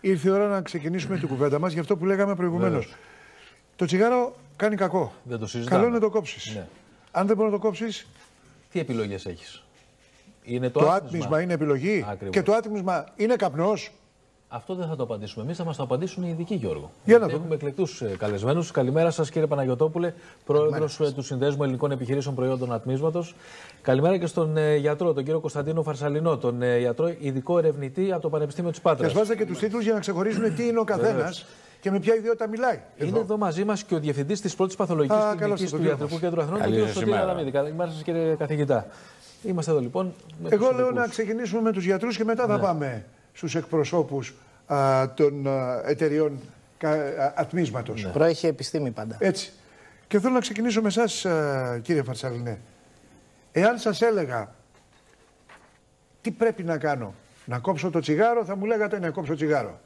ήρθε η ώρα να ξεκινήσουμε την κουβέντα μας για αυτό που λέγαμε προηγουμένως. Το τσιγάρο κάνει κακό. Δεν το συζητάμε. Καλό είναι να το κόψεις. Ναι. Αν δεν μπορεί να το κόψεις. Τι επιλογές έχεις? Είναι το άτμισμα είναι επιλογή. Ακριβώς. Και το άτμισμα είναι καπνός. Αυτό δεν θα το απαντήσουμε εμείς, θα μας το απαντήσουν οι ειδικοί, Γιώργο. Για να δούμε. Έχουμε εκλεκτούς καλεσμένους. Καλημέρα σας, κύριε Παναγιωτόπουλε, πρόεδρος του Συνδέσμου Ελληνικών Επιχειρήσεων Προϊόντων Ατμίσματος. Καλημέρα και στον γιατρό, τον κύριο Κωνσταντίνο Φαρσαλινό, τον γιατρό ειδικό ερευνητή από το Πανεπιστήμιο της Πάτρας. Και βάζετε και τους τίτλους για να ξεχωρίζουν τι είναι ο καθένας και με ποια ιδιότητα μιλάει. Είναι εδώ μαζί μας και ο διευθυντής της πρώτης παθολογικής κλινικής του Ιατρικού Κέντρου Αθηνών, ο κ. Σωτήρη Αδαμίδη. Καλημέρα σας, κύριε καθηγητά. Είμαστε εδώ λοιπόν. Εγώ λέω να ξεκινήσουμε με τους γιατρούς και μετά θα πάμε στους εκπροσώπους των εταιριών ατμίσματος. Προέχει επιστήμη πάντα. Έτσι. Και θέλω να ξεκινήσω με εσάς, κύριε Φαρσαλινέ. Εάν σας έλεγα τι πρέπει να κάνω, να κόψω το τσιγάρο, θα μου λέγατε να κόψω τσιγάρο.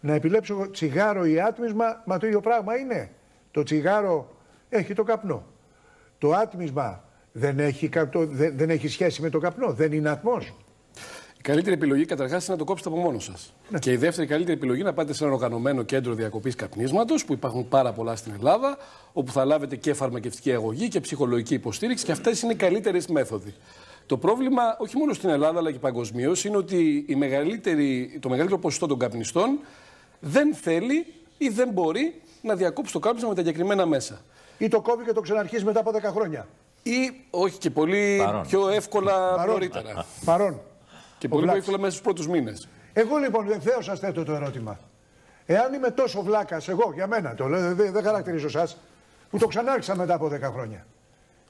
Να επιλέξω τσιγάρο ή άτμισμα, μα το ίδιο πράγμα είναι. Το τσιγάρο έχει το καπνό. Το άτμισμα δεν έχει σχέση με το καπνό, δεν είναι ατμός. Η καλύτερη επιλογή καταρχάς είναι να το κόψετε από μόνο σας. Ναι. Και η δεύτερη καλύτερη επιλογή είναι να πάτε σε ένα οργανωμένο κέντρο διακοπής καπνίσματος, που υπάρχουν πάρα πολλά στην Ελλάδα, όπου θα λάβετε και φαρμακευτική αγωγή και ψυχολογική υποστήριξη, και αυτές είναι οι καλύτερες μέθοδοι. Το πρόβλημα, όχι μόνο στην Ελλάδα αλλά και παγκοσμίως, είναι ότι το μεγαλύτερο ποσοστό των καπνιστών δεν θέλει ή δεν μπορεί να διακόψει το κάπνισμα με τα εγκεκριμένα μέσα. Ή το κόβει και το ξαναρχίζει μετά από 10 χρόνια. Ή όχι, και πολύ πιο εύκολα νωρίτερα. Παρόν. Και πολύ πιο εύκολα μέσα στους πρώτους μήνες. Εγώ λοιπόν ευθέως σας θέτω το ερώτημα. Εάν είμαι τόσο βλάκας, εγώ για μένα το λέω, δεν χαρακτηρίζω εσάς, που το ξανάρχισα μετά από 10 χρόνια.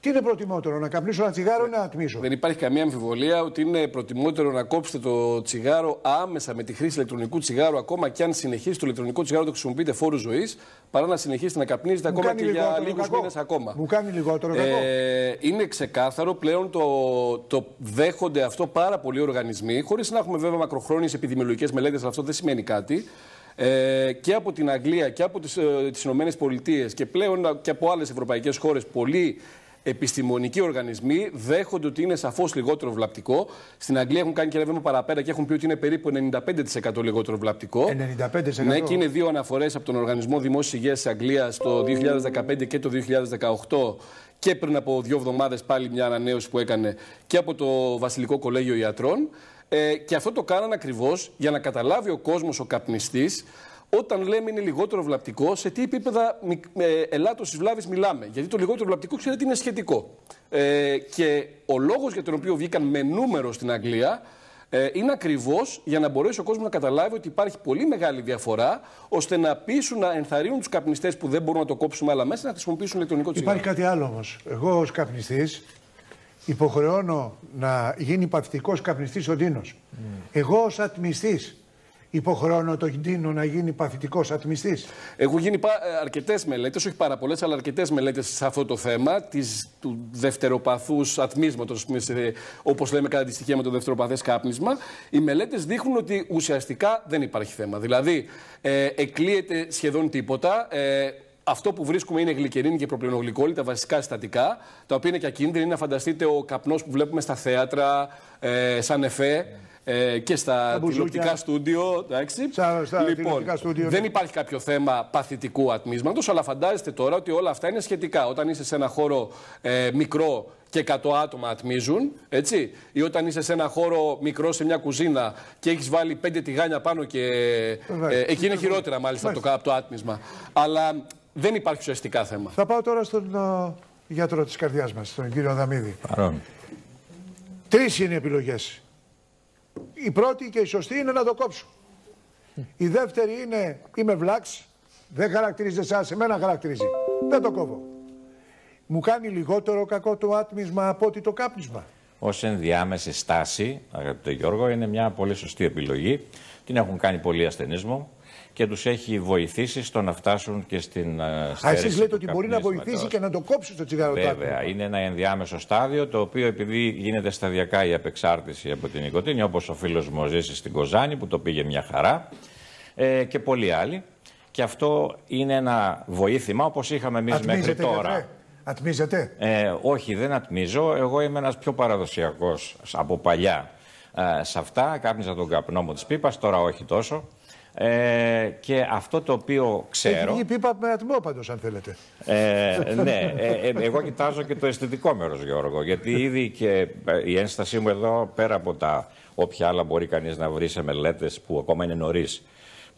Τι είναι προτιμότερο, να καπνίσω ένα τσιγάρο ή να ατμίσω? Δεν υπάρχει καμία αμφιβολία ότι είναι προτιμότερο να κόψετε το τσιγάρο άμεσα με τη χρήση ηλεκτρονικού τσιγάρου, ακόμα και αν συνεχίσει το ηλεκτρονικό τσιγάρο το χρησιμοποιείτε φόρου ζωής, παρά να συνεχίσετε να καπνίζετε ακόμα και για λίγους μήνες ακόμα. Μου κάνει λιγότερο κακό. Είναι ξεκάθαρο, πλέον το δέχονται αυτό πάρα πολλοί οργανισμοί, χωρίς να έχουμε βέβαια μακροχρόνιες επιδημιολογικές μελέτες, αλλά αυτό δεν σημαίνει κάτι. Και από την Αγγλία και από τις Ηνωμένες Πολιτείες και πλέον και από άλλες ευρωπαϊκές χώρες, πολλοί επιστημονικοί οργανισμοί δέχονται ότι είναι σαφώς λιγότερο βλαπτικό. Στην Αγγλία έχουν κάνει και ένα βήμα παραπέρα και έχουν πει ότι είναι περίπου 95% λιγότερο βλαπτικό. 95%. Ναι, και είναι δύο αναφορές από τον Οργανισμό Δημόσιας Υγείας της Αγγλίας το 2015 και το 2018. Και πριν από 2 εβδομάδες πάλι μια ανανέωση που έκανε και από το Βασιλικό Κολέγιο Ιατρών. Και αυτό το κάνανε ακριβώς για να καταλάβει ο κόσμος, ο καπνιστής, όταν λέμε είναι λιγότερο βλαπτικό, σε τι επίπεδα ελάττωσης βλάβης μιλάμε. Γιατί το λιγότερο βλαπτικό, ξέρετε, είναι σχετικό. Και ο λόγος για τον οποίο βγήκαν με νούμερο στην Αγγλία είναι ακριβώς για να μπορέσει ο κόσμος να καταλάβει ότι υπάρχει πολύ μεγάλη διαφορά, ώστε να πείσουν, να ενθαρρύνουν τους καπνιστές που δεν μπορούν να το κόψουν άλλα μέσα να χρησιμοποιήσουν ηλεκτρονικό τσιγάρο. Υπάρχει κάτι άλλο όμως. Εγώ ως καπνιστής υποχρεώνω να γίνει παθητικός καπνιστής ο Ντίνος. Εγώ ως ατμιστής υποχρεώνω τον Ντίνο να γίνει παθητικός ατμιστής. Έχουν γίνει αρκετές μελέτες, όχι πάρα πολλές, αλλά αρκετές μελέτες σε αυτό το θέμα του δευτεροπαθούς ατμίσματος, όπως λέμε κατά τη στοιχεία με το δευτεροπαθές κάπνισμα. Οι μελέτες δείχνουν ότι ουσιαστικά δεν υπάρχει θέμα. Δηλαδή, εκλείεται σχεδόν τίποτα. Αυτό που βρίσκουμε είναι γλυκερίνη και προπλενογλυκόλη, τα βασικά συστατικά, τα οποία είναι και ακίνδυνα. Είναι να φανταστείτε ο καπνός που βλέπουμε στα θέατρα, σαν εφέ. Και στα τηλεοπτικά στούντιο. Λοιπόν, δεν υπάρχει κάποιο θέμα παθητικού ατμίσματος, αλλά φαντάζεστε τώρα ότι όλα αυτά είναι σχετικά. Όταν είσαι σε ένα χώρο μικρό και 100 άτομα ατμίζουν, έτσι, ή όταν είσαι σε ένα χώρο μικρό σε μια κουζίνα και έχεις βάλει 5 τηγάνια πάνω και εκεί είναι χειρότερα μάλιστα από το άτμισμα. Αλλά δεν υπάρχει ουσιαστικά θέμα. Θα πάω τώρα στον γιατρό της καρδιάς μας, τον κύριο Αδαμίδη. Παρόν. 3 είναι οι επιλογές. Η πρώτη και η σωστή είναι να το κόψω. Η δεύτερη είναι είμαι βλάξ, δεν χαρακτηρίζει εσάς, εμένα χαρακτηρίζει. Δεν το κόβω. Μου κάνει λιγότερο κακό το άτμισμα από ότι το κάπνισμα. Ως ενδιάμεση στάση, αγαπητέ Γιώργο, είναι μια πολύ σωστή επιλογή. Την έχουν κάνει πολλοί ασθενείς μου και τους έχει βοηθήσει στο να φτάσουν και στην στέρηση. Εσείς λέτε ότι μπορεί να βοηθήσει και να το κόψει το τσιγάρο του. Βέβαια, είναι ένα ενδιάμεσο στάδιο, το οποίο επειδή γίνεται σταδιακά η απεξάρτηση από την νοικοτήνη, όπως ο φίλος μου ο Ζήσης στην Κοζάνη που το πήγε μια χαρά, και πολλοί άλλοι. Και αυτό είναι ένα βοήθημα όπως είχαμε εμείς μέχρι τώρα. Ατμίζετε? Όχι, δεν ατμίζω. Εγώ είμαι ένας πιο παραδοσιακός από παλιά σε αυτά. Κάπνιζα τον καπνό μου της πίπας, τώρα όχι τόσο. Και αυτό το οποίο ξέρω... Έχει βγει πίπα με ατμό πάντως, αν θέλετε. Ναι, εγώ κοιτάζω και το αισθητικό μέρος, Γιώργο, γιατί ήδη και η ένστασή μου εδώ, πέρα από τα όποια άλλα μπορεί κανείς να βρει σε μελέτες που ακόμα είναι νωρίς.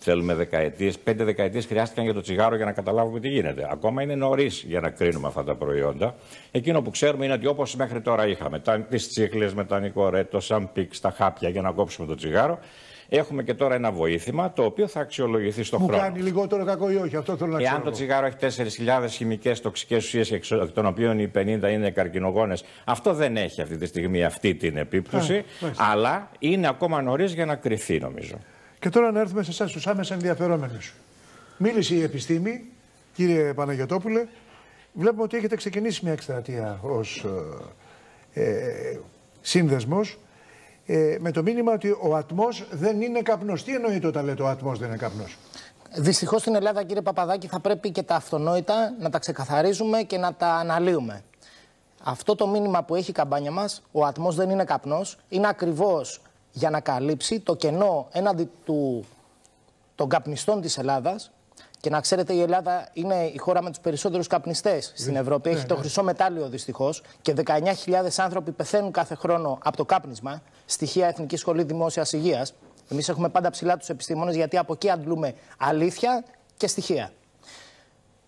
Θέλουμε δεκαετίες, 5 δεκαετίες χρειάστηκαν για το τσιγάρο για να καταλάβουμε τι γίνεται. Ακόμα είναι νωρίς για να κρίνουμε αυτά τα προϊόντα. Εκείνο που ξέρουμε είναι ότι όπως μέχρι τώρα είχαμε τις τσίχλες με τα νικορέ, το σαμπίξ, τα χάπια για να κόψουμε το τσιγάρο, έχουμε και τώρα ένα βοήθημα το οποίο θα αξιολογηθεί στον χρόνο. Μου κάνει λιγότερο κακό ή όχι, αυτό θέλω να ξέρω. Εάν το τσιγάρο έχει 4.000 χημικές τοξικές ουσίες, εκ των οποίων οι 50 είναι καρκινογόνες, αυτό δεν έχει αυτή τη στιγμή αυτή την επίπτωση, αλλά είναι ακόμα νωρίς για να κριθεί, νομίζω. Και τώρα να έρθουμε σε εσάς, τους άμεσα ενδιαφερόμενους. Μίλησε η επιστήμη, κύριε Παναγιωτόπουλε. Βλέπουμε ότι έχετε ξεκινήσει μια εκστρατεία ως σύνδεσμος με το μήνυμα ότι ο ατμός δεν είναι καπνός. Τι εννοείται όταν λέτε ο ατμός δεν είναι καπνός? Δυστυχώς στην Ελλάδα, κύριε Παπαδάκη, θα πρέπει και τα αυτονόητα να τα ξεκαθαρίζουμε και να τα αναλύουμε. Αυτό το μήνυμα που έχει η καμπάνια μας, ο ατμός δεν είναι καπνός, είναι ακριβώς για να καλύψει το κενό έναντι των καπνιστών της Ελλάδας. Και να ξέρετε, η Ελλάδα είναι η χώρα με τους περισσότερους καπνιστές στην Ευρώπη. Έχει το χρυσό μετάλλιο δυστυχώς. Και 19.000 άνθρωποι πεθαίνουν κάθε χρόνο από το κάπνισμα. Στοιχεία Εθνική Σχολή Δημόσιας Υγείας. Εμείς έχουμε πάντα ψηλά τους επιστήμονες, γιατί από εκεί αντλούμε αλήθεια και στοιχεία.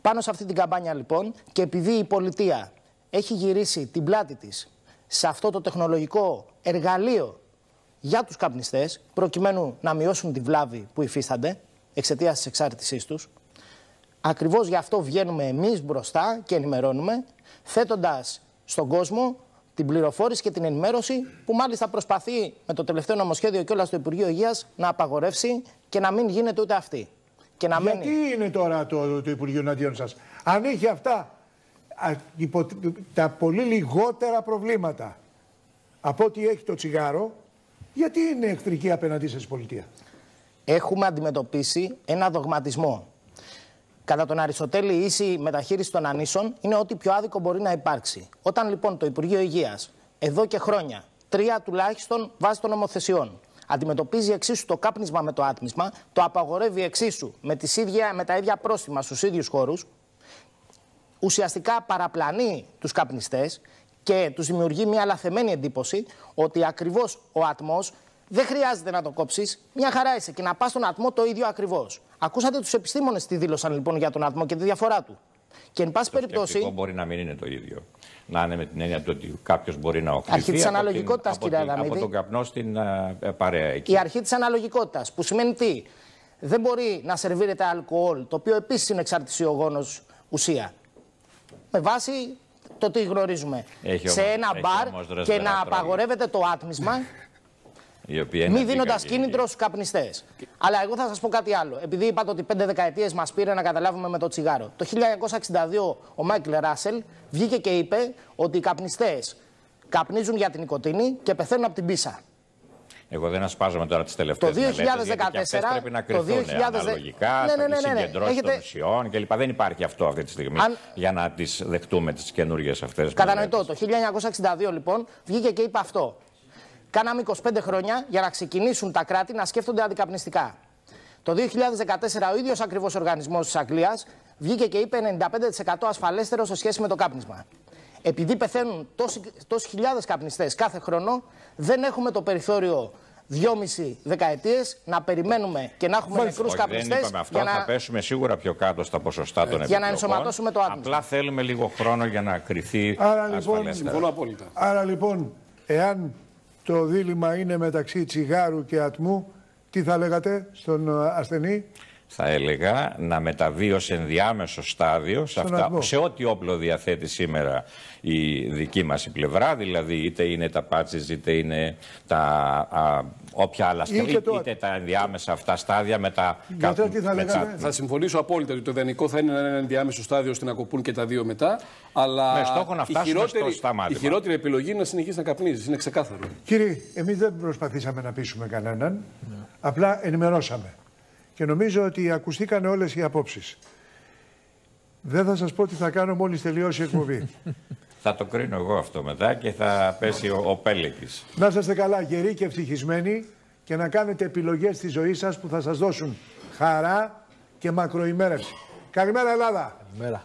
Πάνω σε αυτή την καμπάνια λοιπόν, και επειδή η πολιτεία έχει γυρίσει την πλάτη της σε αυτό το τεχνολογικό εργαλείο για τους καπνιστές, προκειμένου να μειώσουν τη βλάβη που υφίστανται εξαιτίας της εξάρτησής τους, ακριβώς γι' αυτό βγαίνουμε εμείς μπροστά και ενημερώνουμε, θέτοντας στον κόσμο την πληροφόρηση και την ενημέρωση που μάλιστα προσπαθεί με το τελευταίο νομοσχέδιο και όλα στο Υπουργείο Υγείας να απαγορεύσει και να μην γίνεται ούτε αυτή. Και να γιατί είναι τώρα το Υπουργείο εναντίον σας? Αν έχει αυτά τα πολύ λιγότερα προβλήματα από ό,τι έχει το τσιγάρο, γιατί είναι εχθρική απέναντί σας η πολιτεία? Έχουμε αντιμετωπίσει ένα δογματισμό. Κατά τον Αριστοτέλη, η ίση μεταχείριση των ανίσων είναι ό,τι πιο άδικο μπορεί να υπάρξει. Όταν λοιπόν το Υπουργείο Υγείας εδώ και χρόνια, 3 τουλάχιστον βάσει των νομοθεσιών, αντιμετωπίζει εξίσου το κάπνισμα με το άτμισμα, το απαγορεύει εξίσου με τα ίδια πρόστιμα στους ίδιους χώρους, ουσιαστικά παραπλανεί τους καπνιστές και τους δημιουργεί μια λαθεμένη εντύπωση ότι ακριβώς ο ατμός δεν χρειάζεται να το κόψεις, μια χαρά είσαι και να πας στον ατμό το ίδιο ακριβώς. Ακούσατε τους επιστήμονες τι δήλωσαν λοιπόν για τον ατμό και τη διαφορά του. Και εν πάση περιπτώσει. Αυτό μπορεί να μην είναι το ίδιο. Να είναι με την έννοια του ότι κάποιος μπορεί να οχληθεί. Αρχή της αναλογικότητας, κύριε Αδαμίδη. Από τον καπνό στην παρέα εκεί. Η αρχή της αναλογικότητας, που σημαίνει τι? Δεν μπορεί να σερβίρεται αλκοόλ, το οποίο επίσης είναι εξαρτησιογόνος ουσία. Με βάση το τι γνωρίζουμε. Σε ένα μπαρ και να απαγορεύεται το άτμισμα. Μη δίνοντας κίνητρο στους καπνιστές. Αλλά εγώ θα σας πω κάτι άλλο. Επειδή είπατε ότι 5 δεκαετίες μας πήρε να καταλάβουμε με το τσιγάρο. Το 1962 ο Μάικλ Ράσελ βγήκε και είπε ότι οι καπνιστές καπνίζουν για την νικοτίνη και πεθαίνουν από την πίσα. Εγώ δεν ασπάζομαι τώρα τις τελευταίες μελέτες, γιατί αυτές πρέπει να κρυθούν αναλογικά, οι συγκεντρώσεις των ουσιών κλπ. Δεν υπάρχει αυτό αυτή τη στιγμή για να τις δεχτούμε τις καινούργιες αυτές. Κατανοητό. Το 1962 λοιπόν βγήκε και είπε αυτό. Κάναμε 25 χρόνια για να ξεκινήσουν τα κράτη να σκέφτονται αντικαπνιστικά. Το 2014 ο ίδιος ακριβώς οργανισμός της Αγγλίας βγήκε και είπε 95% ασφαλέστερο σε σχέση με το κάπνισμα. Επειδή πεθαίνουν τόσοι χιλιάδες καπνιστές κάθε χρόνο, δεν έχουμε το περιθώριο 2,5 δεκαετίες να περιμένουμε και να έχουμε νεκρούς καπνιστές. Δεν είπαμε αυτό, θα πέσουμε σίγουρα πιο κάτω στα ποσοστά των επιπλοκών. Για να ενσωματώσουμε το άτμισμα. Απλά θέλουμε λίγο χρόνο για να κρυθεί ασφαλέστερα. Άρα λοιπόν, εάν το δίλημμα είναι μεταξύ τσιγάρου και ατμού, τι θα λέγατε στον ασθενή? Θα έλεγα να μεταβεί ως ενδιάμεσο στάδιο σε ό,τι όπλο διαθέτει σήμερα η δική μας η πλευρά, δηλαδή είτε είναι τα πάτσες, είτε είναι τα όποια άλλα στάδια, είτε τα ενδιάμεσα αυτά στάδια με τα Θα συμφωνήσω απόλυτα ότι το ιδανικό θα είναι ένα ενδιάμεσο στάδιο ώστε να κοπούν και τα δύο μετά, αλλά με στόχο να φτάσουμε στο σταμάτημα. Η χειρότερη επιλογή είναι να συνεχίσει να καπνίζεις, είναι ξεκάθαρο. Κύριε, εμείς δεν προσπαθήσαμε να πείσουμε κανέναν, απλά ενημερώσαμε. Και νομίζω ότι ακουστήκαν όλες οι απόψεις. Δεν θα σας πω τι θα κάνω μόλις τελειώσει η εκπομπή. Θα το κρίνω εγώ αυτό μετά και θα πέσει ο Πέλεκης. Να είστε καλά, γεροί και ευτυχισμένοι, και να κάνετε επιλογές στη ζωή σας που θα σας δώσουν χαρά και μακροημέρευση. Καλημέρα Ελλάδα. Καλημέρα.